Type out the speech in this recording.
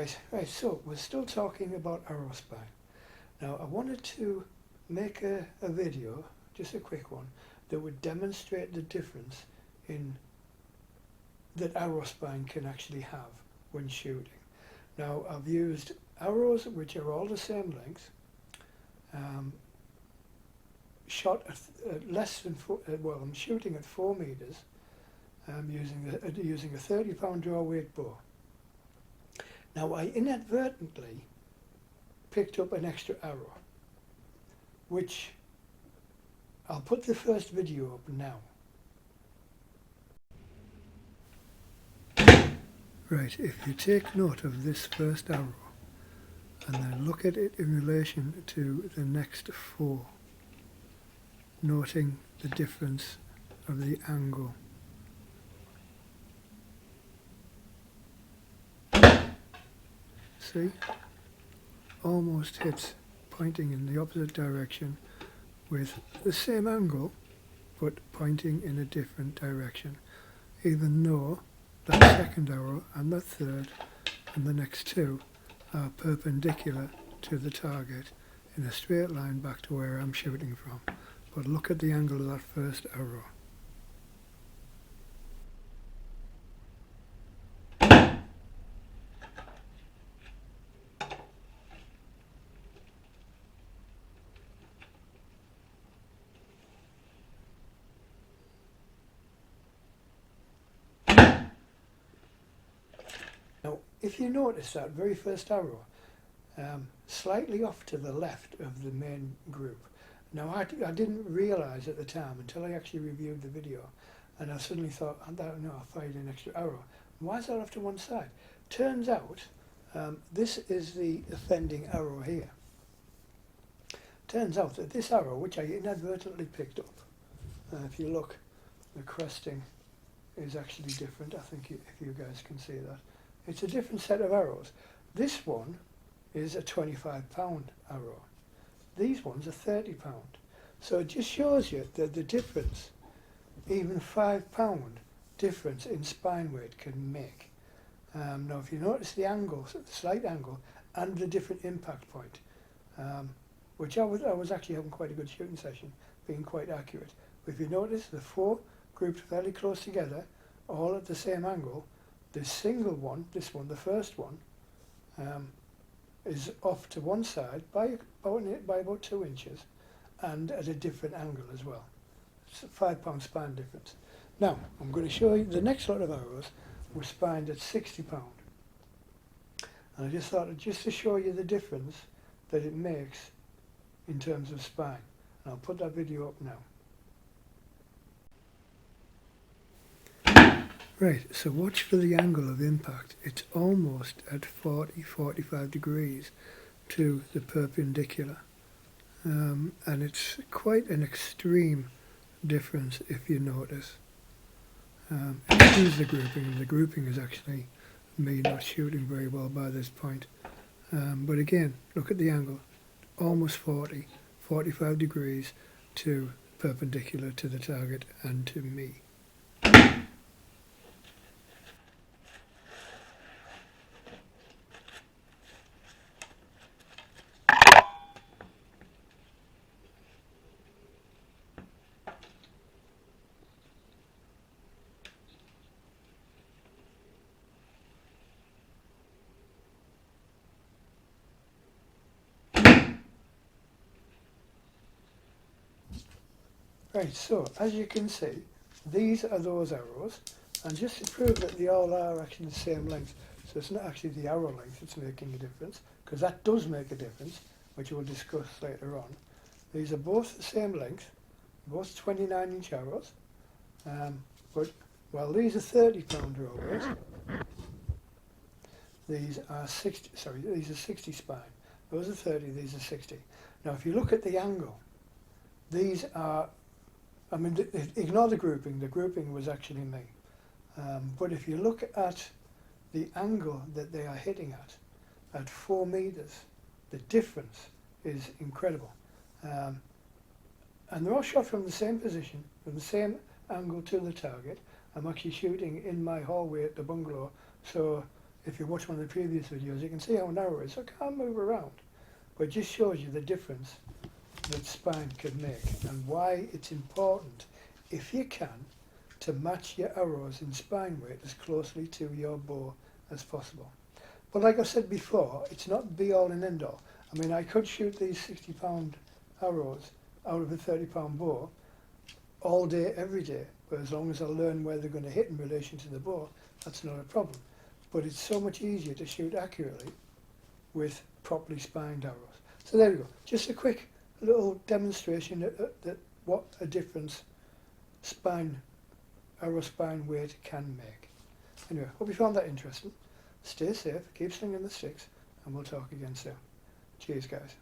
guys, right, so we're still talking about arrow spine. Now I wanted to make a video, just a quick one, that would demonstrate the difference in that arrow spine can actually have when shooting. Now I've used arrows which are all the same length, shot at less than well, I'm shooting at 4 meters, using a 30-pound draw weight bow. Now I inadvertently picked up an extra arrow, which I'll put the first video up now. Right, if you take note of this first arrow and then look at it in relation to the next 4, noting the difference of the angle. See? Almost hits, pointing in the opposite direction with the same angle but pointing in a different direction, even though that second arrow and the third and the next 2 are perpendicular to the target in a straight line back to where I'm shooting from. But look at the angle of that first arrow. Now, if you notice that very first arrow, slightly off to the left of the main group. Now, I didn't realise at the time until I actually reviewed the video, and I suddenly thought, I don't know, I fired an extra arrow. Why is that off to one side? Turns out, this is the offending arrow here. Turns out that this arrow, which I inadvertently picked up, if you look, the cresting is actually different. I think if you guys can see that. It's a different set of arrows. This one is a 25-pound arrow. These ones are 30-pound. So it just shows you that the difference, even 5-pound difference in spine weight can make. Now if you notice the angle, the slight angle, and the different impact point, which I was actually having quite a good shooting session, being quite accurate. But if you notice, the 4 grouped fairly close together, all at the same angle. The single one, this one, the first one, is off to one side by about 2 inches and at a different angle as well. It's a 5-pound spine difference. Now, I'm going to show you the next lot of arrows were spined at 60 pound. And I just thought, just to show you the difference that it makes in terms of spine. And I'll put that video up now. Right, so watch for the angle of impact. It's almost at 40-45 degrees to the perpendicular. And it's quite an extreme difference if you notice. Excuse the grouping, and the grouping is actually me not shooting very well by this point. But again, look at the angle. Almost 45 degrees to perpendicular to the target and to me. Right, so as you can see, these are those arrows, and just to prove that they all are actually the same length, so it's not actually the arrow length that's making a difference, because that does make a difference, which we'll discuss later on. These are both the same length, both 29-inch arrows, but while these are 30-pound arrows, these are 60 spine. Those are 30, these are 60. Now if you look at the angle, these are, I mean, ignore the grouping was actually me. But if you look at the angle that they are hitting at 4 meters, the difference is incredible. And they're all shot from the same position, from the same angle to the target. I'm actually shooting in my hallway at the bungalow, so if you watch one of the previous videos, you can see how narrow it is. So I can't move around. But it just shows you the difference that spine can make and why it's important, if you can, to match your arrows in spine weight as closely to your bow as possible. But like I said before, it's not be all and end all. I mean, I could shoot these 60-pound arrows out of a 30-pound bow all day, every day, but as long as I learn where they're going to hit in relation to the bow, that's not a problem. But it's so much easier to shoot accurately with properly spined arrows. So there you go, just a quick little demonstration that what a difference arrow spine weight can make. Anyway, hope you found that interesting. Stay safe, keep slinging the sticks, and we'll talk again soon. Cheers, guys.